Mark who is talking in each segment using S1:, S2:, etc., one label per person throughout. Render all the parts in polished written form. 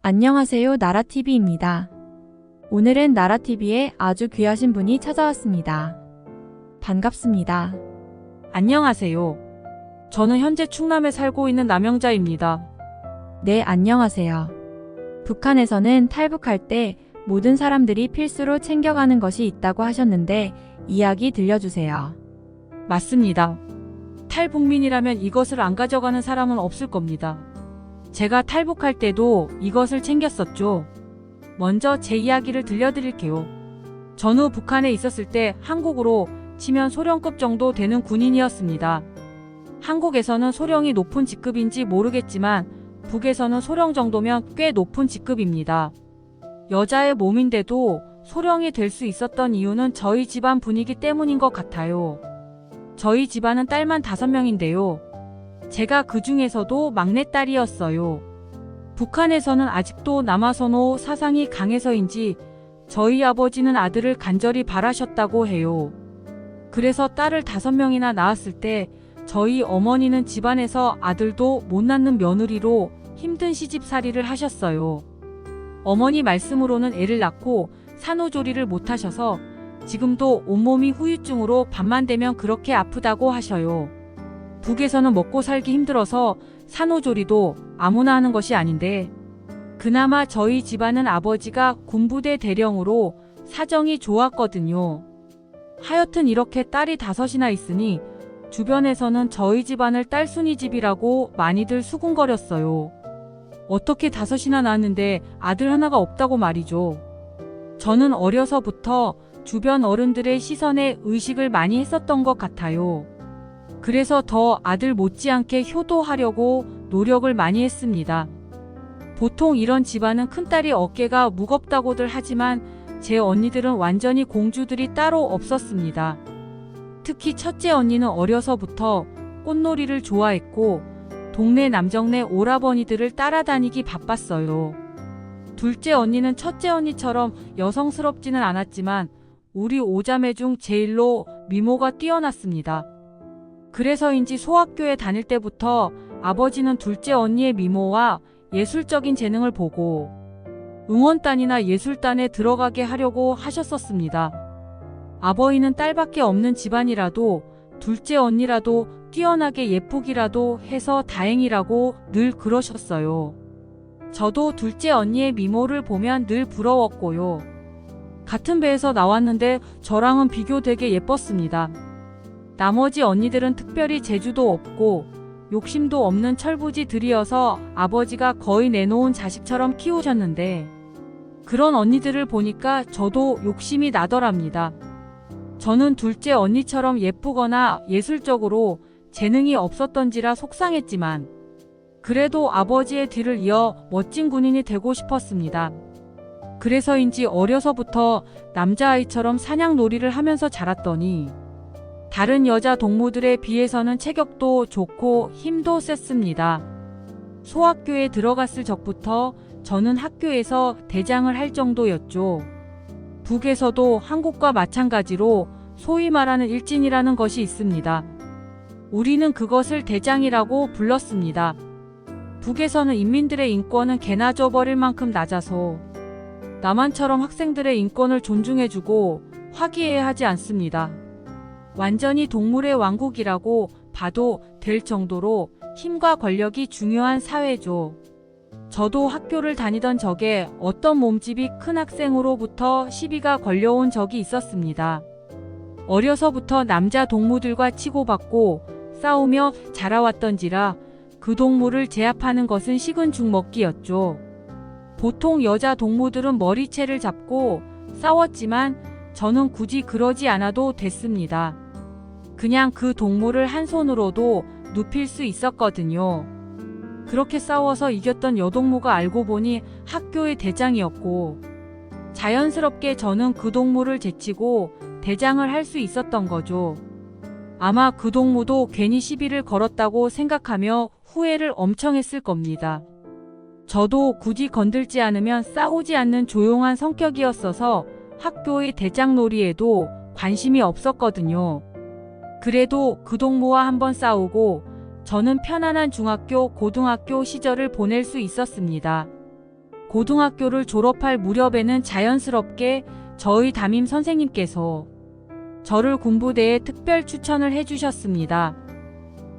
S1: 안녕하세요. 나라TV입니다. 오늘은 나라TV에 아주 귀하신 분이 찾아왔습니다. 반갑습니다.
S2: 안녕하세요. 저는 현재 충남에 살고 있는 남영자입니다.
S1: 네, 안녕하세요. 북한에서는 탈북할 때 모든 사람들이 필수로 챙겨가는 것이 있다고 하셨는데 이야기 들려주세요.
S2: 맞습니다. 탈북민이라면 이것을 안 가져가는 사람은 없을 겁니다. 제가 탈북할 때도 이것을 챙겼었죠. 먼저 제 이야기를 들려드릴게요. 전후 북한에 있었을 때 한국으로 치면 소령급 정도 되는 군인이었습니다. 한국에서는 소령이 높은 직급인지 모르겠지만 북에서는 소령 정도면 꽤 높은 직급입니다. 여자의 몸인데도 소령이 될 수 있었던 이유는 저희 집안 분위기 때문인 것 같아요. 저희 집안은 딸만 5명인데요. 제가 그 중에서도 막내딸이었어요. 북한에서는 아직도 남아선호 사상이 강해서인지 저희 아버지는 아들을 간절히 바라셨다고 해요. 그래서 딸을 5명이나 낳았을 때 저희 어머니는 집안에서 아들도 못 낳는 며느리로 힘든 시집살이를 하셨어요. 어머니 말씀으로는 애를 낳고 산후조리를 못 하셔서 지금도 온몸이 후유증으로 밤만 되면 그렇게 아프다고 하셔요. 북에서는 먹고 살기 힘들어서 산후조리도 아무나 하는 것이 아닌데 그나마 저희 집안은 아버지가 군부대 대령으로 사정이 좋았거든요. 하여튼 이렇게 딸이 5이나 있으니 주변에서는 저희 집안을 딸순이 집이라고 많이들 수군거렸어요. 어떻게 5이나 낳았는데 아들 하나가 없다고 말이죠. 저는 어려서부터 주변 어른들의 시선에 의식을 많이 했었던 것 같아요. 그래서 더 아들 못지않게 효도하려고 노력을 많이 했습니다. 보통 이런 집안은 큰딸이 어깨가 무겁다고들 하지만 제 언니들은 완전히 공주들이 따로 없었습니다. 특히 첫째 언니는 어려서부터 꽃놀이를 좋아했고 동네 남정네 오라버니들을 따라다니기 바빴어요. 둘째 언니는 첫째 언니처럼 여성스럽지는 않았지만 우리 5자매 중 제일로 미모가 뛰어났습니다. 그래서인지 소학교에 다닐 때부터 아버지는 둘째 언니의 미모와 예술적인 재능을 보고 응원단이나 예술단에 들어가게 하려고 하셨었습니다. 아버지는 딸밖에 없는 집안이라도 둘째 언니라도 뛰어나게 예쁘기라도 해서 다행이라고 늘 그러셨어요. 저도 둘째 언니의 미모를 보면 늘 부러웠고요. 같은 배에서 나왔는데 저랑은 비교되게 예뻤습니다. 나머지 언니들은 특별히 재주도 없고 욕심도 없는 철부지들이어서 아버지가 거의 내놓은 자식처럼 키우셨는데 그런 언니들을 보니까 저도 욕심이 나더랍니다. 저는 둘째 언니처럼 예쁘거나 예술적으로 재능이 없었던지라 속상했지만 그래도 아버지의 뒤를 이어 멋진 군인이 되고 싶었습니다. 그래서인지 어려서부터 남자아이처럼 사냥놀이를 하면서 자랐더니 다른 여자 동무들에 비해서는 체격도 좋고 힘도 셌습니다. 소학교에 들어갔을 적부터 저는 학교에서 대장을 할 정도였죠. 북에서도 한국과 마찬가지로 소위 말하는 일진이라는 것이 있습니다. 우리는 그것을 대장이라고 불렀습니다. 북에서는 인민들의 인권은 개나 줘버릴 만큼 낮아서 남한처럼 학생들의 인권을 존중해주고 화기애애하지 않습니다. 완전히 동물의 왕국이라고 봐도 될 정도로 힘과 권력이 중요한 사회죠. 저도 학교를 다니던 적에 어떤 몸집이 큰 학생으로부터 시비가 걸려온 적이 있었습니다. 어려서부터 남자 동무들과 치고받고 싸우며 자라왔던지라 그 동무를 제압하는 것은 식은 죽 먹기였죠. 보통 여자 동무들은 머리채를 잡고 싸웠지만 저는 굳이 그러지 않아도 됐습니다. 그냥 그 동무를 한 손으로도 눕힐 수 있었거든요. 그렇게 싸워서 이겼던 여동무가 알고 보니 학교의 대장이었고 자연스럽게 저는 그 동무를 제치고 대장을 할 수 있었던 거죠. 아마 그 동무도 괜히 시비를 걸었다고 생각하며 후회를 엄청 했을 겁니다. 저도 굳이 건들지 않으면 싸우지 않는 조용한 성격이었어서 학교의 대장놀이에도 관심이 없었거든요. 그래도 그 동무와 한번 싸우고 저는 편안한 중학교, 고등학교 시절을 보낼 수 있었습니다. 고등학교를 졸업할 무렵에는 자연스럽게 저희 담임 선생님께서 저를 군부대에 특별 추천을 해주셨습니다.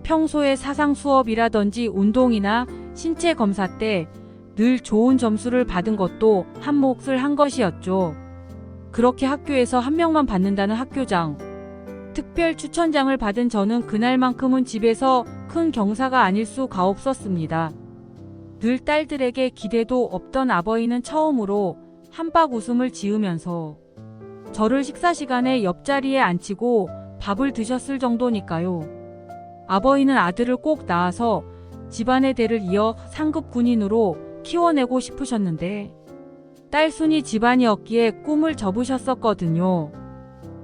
S2: 평소에 사상 수업이라든지 운동이나 신체 검사 때 늘 좋은 점수를 받은 것도 한 몫을 한 것이었죠. 그렇게 학교에서 한 명만 받는다는 학교장, 특별 추천장을 받은 저는 그날만큼은 집에서 큰 경사가 아닐 수가 없었습니다. 늘 딸들에게 기대도 없던 아버지는 처음으로 한박 웃음을 지으면서 저를 식사 시간에 옆자리에 앉히고 밥을 드셨을 정도니까요. 아버지는 아들을 꼭 낳아서 집안의 대를 이어 상급 군인으로 키워내고 싶으셨는데 딸순이 집안이었기에 꿈을 접으셨었거든요.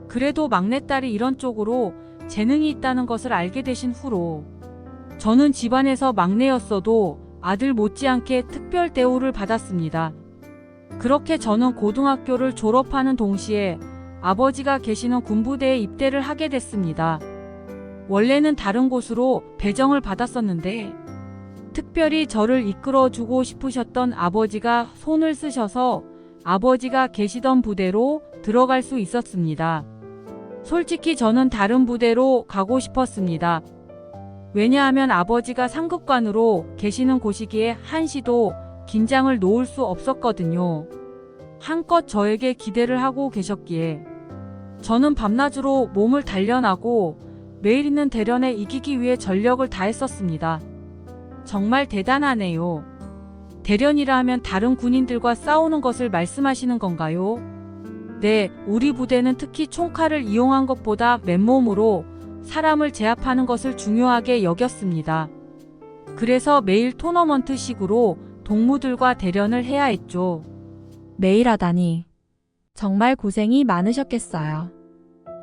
S2: 그래도 막내딸이 이런 쪽으로 재능이 있다는 것을 알게 되신 후로 저는 집안에서 막내였어도 아들 못지않게 특별 대우를 받았습니다. 그렇게 저는 고등학교를 졸업하는 동시에 아버지가 계시는 군부대에 입대를 하게 됐습니다. 원래는 다른 곳으로 배정을 받았었는데 특별히 저를 이끌어주고 싶으셨던 아버지가 손을 쓰셔서 아버지가 계시던 부대로 들어갈 수 있었습니다. 솔직히 저는 다른 부대로 가고 싶었습니다. 왜냐하면 아버지가 상급관으로 계시는 곳이기에 한시도 긴장을 놓을 수 없었거든요. 한껏 저에게 기대를 하고 계셨기에 저는 밤낮으로 몸을 단련하고 매일 있는 대련에 이기기 위해 전력을 다했었습니다. 정말 대단하네요. 대련이라 하면 다른 군인들과 싸우는 것을 말씀하시는 건가요? 네, 우리 부대는 특히 총칼을 이용한 것보다 맨몸으로 사람을 제압하는 것을 중요하게 여겼습니다. 그래서 매일 토너먼트식으로 동무들과 대련을 해야 했죠.
S1: 매일 하다니. 정말 고생이 많으셨겠어요.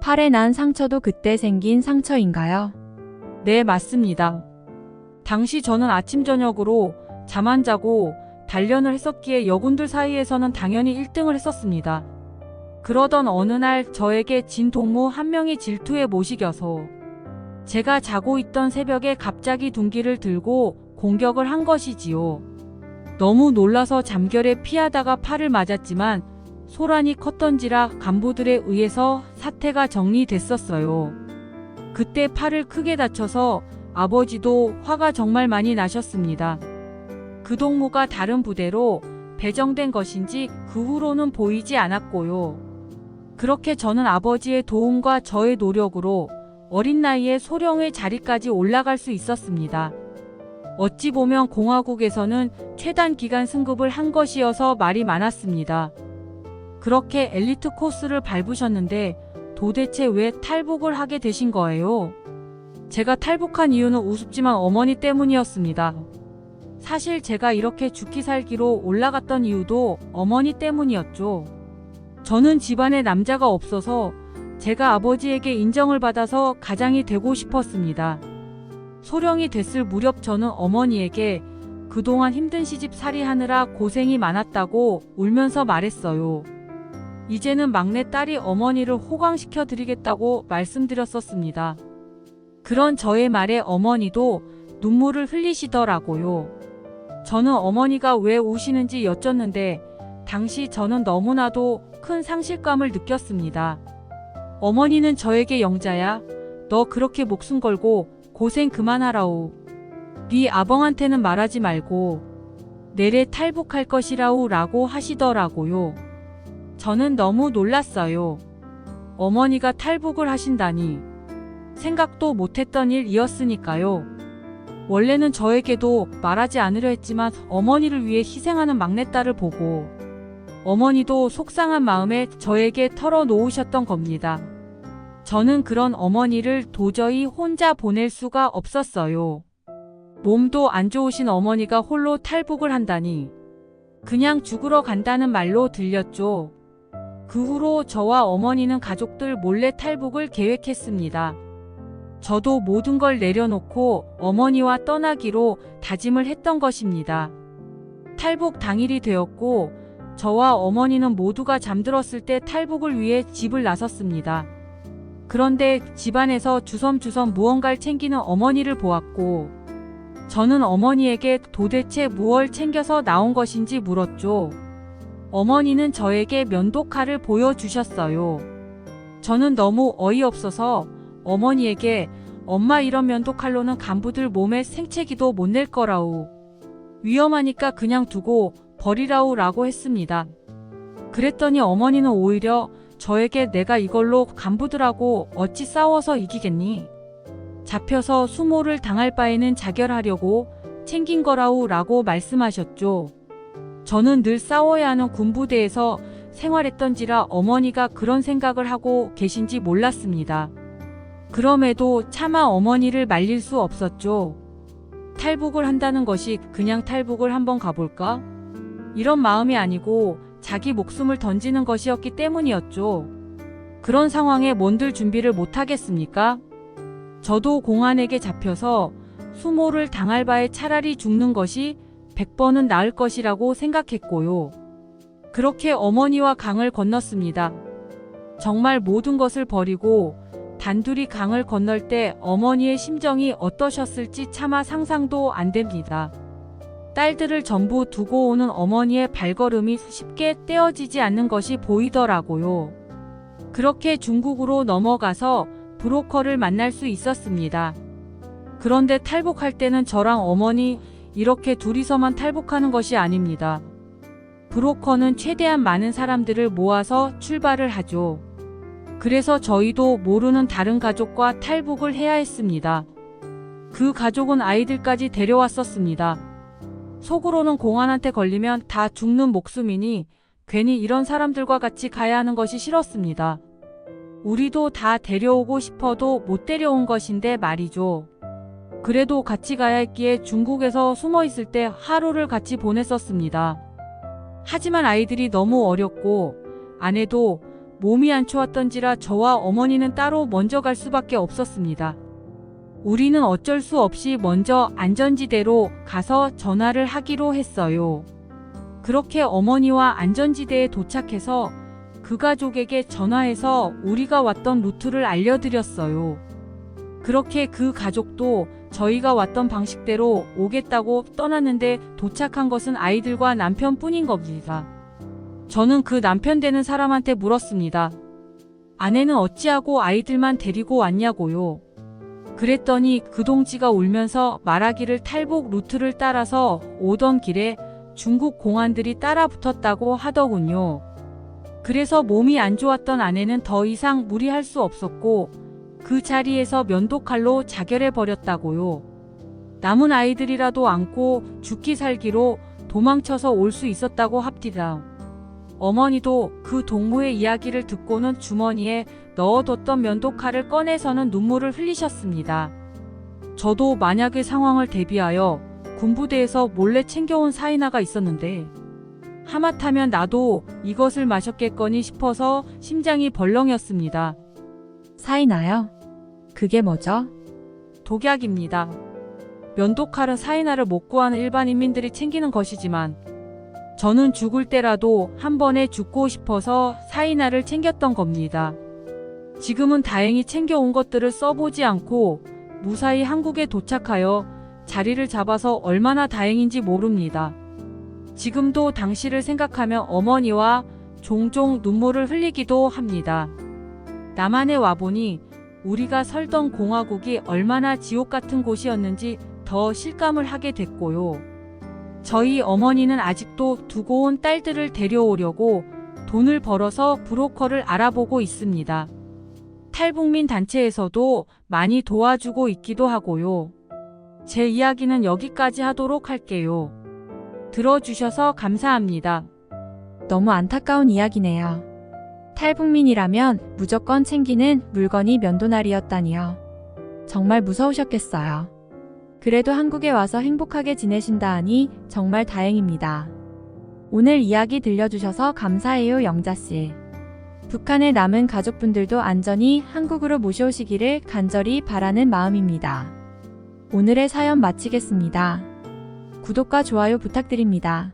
S1: 팔에 난 상처도 그때 생긴 상처인가요?
S2: 네, 맞습니다. 당시 저는 아침 저녁으로 잠 안 자고 단련을 했었기에 여군들 사이에서는 당연히 1등을 했었습니다. 그러던 어느 날 저에게 진 동무 한 명이 질투에 못 이겨서 제가 자고 있던 새벽에 갑자기 둔기를 들고 공격을 한 것이지요. 너무 놀라서 잠결에 피하다가 팔을 맞았지만 소란이 컸던지라 간부들에 의해서 사태가 정리됐었어요. 그때 팔을 크게 다쳐서 아버지도 화가 정말 많이 나셨습니다. 그 동무가 다른 부대로 배정된 것인지 그 후로는 보이지 않았고요. 그렇게 저는 아버지의 도움과 저의 노력으로 어린 나이에 소령의 자리까지 올라갈 수 있었습니다. 어찌 보면 공화국에서는 최단 기간 승급을 한 것이어서 말이 많았습니다. 그렇게 엘리트 코스를 밟으셨는데 도대체 왜 탈북을 하게 되신 거예요? 제가 탈북한 이유는 우습지만 어머니 때문이었습니다. 사실 제가 이렇게 죽기 살기로 올라갔던 이유도 어머니 때문이었죠. 저는 집안에 남자가 없어서 제가 아버지에게 인정을 받아서 가장이 되고 싶었습니다. 소령이 됐을 무렵 저는 어머니에게 그동안 힘든 시집 살이하느라 고생이 많았다고 울면서 말했어요. 이제는 막내딸이 어머니를 호강시켜 드리겠다고 말씀드렸었습니다. 그런 저의 말에 어머니도 눈물을 흘리시더라고요. 저는 어머니가 왜 우시는지 여쭸는데 당시 저는 너무나도 큰 상실감을 느꼈습니다. 어머니는 저에게 영자야, 너 그렇게 목숨 걸고 고생 그만하라우. 네 아벙한테는 말하지 말고 내래 탈북할 것이라우 라고 하시더라고요. 저는 너무 놀랐어요. 어머니가 탈북을 하신다니. 생각도 못했던 일이었으니까요. 원래는 저에게도 말하지 않으려 했지만 어머니를 위해 희생하는 막내딸을 보고 어머니도 속상한 마음에 저에게 털어놓으셨던 겁니다. 저는 그런 어머니를 도저히 혼자 보낼 수가 없었어요. 몸도 안 좋으신 어머니가 홀로 탈북을 한다니. 그냥 죽으러 간다는 말로 들렸죠. 그 후로 저와 어머니는 가족들 몰래 탈북을 계획했습니다. 저도 모든 걸 내려놓고 어머니와 떠나기로 다짐을 했던 것입니다. 탈북 당일이 되었고 저와 어머니는 모두가 잠들었을 때 탈북을 위해 집을 나섰습니다. 그런데 집안에서 주섬주섬 무언가를 챙기는 어머니를 보았고 저는 어머니에게 도대체 무얼 챙겨서 나온 것인지 물었죠. 어머니는 저에게 면도칼을 보여주셨어요. 저는 너무 어이없어서 어머니에게 엄마 이런 면도칼로는 간부들 몸에 생채기도 못 낼 거라우. 위험하니까 그냥 두고 버리라우 라고 했습니다. 그랬더니 어머니는 오히려 저에게 내가 이걸로 간부들하고 어찌 싸워서 이기겠니? 잡혀서 수모를 당할 바에는 자결하려고 챙긴 거라우 라고 말씀하셨죠. 저는 늘 싸워야 하는 군부대에서 생활했던지라 어머니가 그런 생각을 하고 계신지 몰랐습니다. 그럼에도 차마 어머니를 말릴 수 없었죠. 탈북을 한다는 것이 그냥 탈북을 한번 가볼까? 이런 마음이 아니고 자기 목숨을 던지는 것이었기 때문이었죠. 그런 상황에 뭔들 준비를 못하겠습니까? 저도 공안에게 잡혀서 수모를 당할 바에 차라리 죽는 것이 100번은 나을 것이라고 생각했고요. 그렇게 어머니와 강을 건넜습니다. 정말 모든 것을 버리고 단둘이 강을 건널 때 어머니의 심정이 어떠셨을지 차마 상상도 안 됩니다. 딸들을 전부 두고 오는 어머니의 발걸음이 쉽게 떼어지지 않는 것이 보이더라고요. 그렇게 중국으로 넘어가서 브로커를 만날 수 있었습니다. 그런데 탈북할 때는 저랑 어머니 이렇게 둘이서만 탈북하는 것이 아닙니다. 브로커는 최대한 많은 사람들을 모아서 출발을 하죠. 그래서 저희도 모르는 다른 가족과 탈북을 해야 했습니다. 그 가족은 아이들까지 데려왔었습니다. 속으로는 공안한테 걸리면 다 죽는 목숨이니 괜히 이런 사람들과 같이 가야 하는 것이 싫었습니다. 우리도 다 데려오고 싶어도 못 데려온 것인데 말이죠. 그래도 같이 가야 했기에 중국에서 숨어 있을 때 하루를 같이 보냈었습니다. 하지만 아이들이 너무 어렸고 아내도 몸이 안 좋았던지라 저와 어머니는 따로 먼저 갈 수밖에 없었습니다. 우리는 어쩔 수 없이 먼저 안전지대로 가서 전화를 하기로 했어요. 그렇게 어머니와 안전지대에 도착해서 그 가족에게 전화해서 우리가 왔던 루트를 알려드렸어요. 그렇게 그 가족도 저희가 왔던 방식대로 오겠다고 떠났는데 도착한 것은 아이들과 남편뿐인 겁니다. 저는 그 남편 되는 사람한테 물었습니다. 아내는 어찌하고 아이들만 데리고 왔냐고요. 그랬더니 그 동지가 울면서 말하기를 탈북 루트를 따라서 오던 길에 중국 공안들이 따라 붙었다고 하더군요. 그래서 몸이 안 좋았던 아내는 더 이상 무리할 수 없었고 그 자리에서 면도칼로 자결해 버렸다고요. 남은 아이들이라도 안고 죽기 살기로 도망쳐서 올 수 있었다고 합디다. 어머니도 그 동무의 이야기를 듣고는 주머니에 넣어뒀던 면도칼을 꺼내서는 눈물을 흘리셨습니다. 저도 만약의 상황을 대비하여 군부대에서 몰래 챙겨온 사이나가 있었는데 하마터면 나도 이것을 마셨겠거니 싶어서 심장이 벌렁였습니다.
S1: 사이나요? 그게 뭐죠?
S2: 독약입니다. 면도칼은 사이나를 못 구하는 일반 인민들이 챙기는 것이지만 저는 죽을 때라도 한 번에 죽고 싶어서 사이나를 챙겼던 겁니다. 지금은 다행히 챙겨온 것들을 써보지 않고 무사히 한국에 도착하여 자리를 잡아서 얼마나 다행인지 모릅니다. 지금도 당시를 생각하며 어머니와 종종 눈물을 흘리기도 합니다. 남한에 와보니 우리가 살던 공화국이 얼마나 지옥 같은 곳이었는지 더 실감을 하게 됐고요. 저희 어머니는 아직도 두고 온 딸들을 데려오려고 돈을 벌어서 브로커를 알아보고 있습니다. 탈북민 단체에서도 많이 도와주고 있기도 하고요. 제 이야기는 여기까지 하도록 할게요. 들어주셔서 감사합니다.
S1: 너무 안타까운 이야기네요. 탈북민이라면 무조건 챙기는 물건이 면도날이었다니요. 정말 무서우셨겠어요. 그래도 한국에 와서 행복하게 지내신다 하니 정말 다행입니다. 오늘 이야기 들려주셔서 감사해요, 영자씨. 북한에 남은 가족분들도 안전히 한국으로 모셔오시기를 간절히 바라는 마음입니다. 오늘의 사연 마치겠습니다. 구독과 좋아요 부탁드립니다.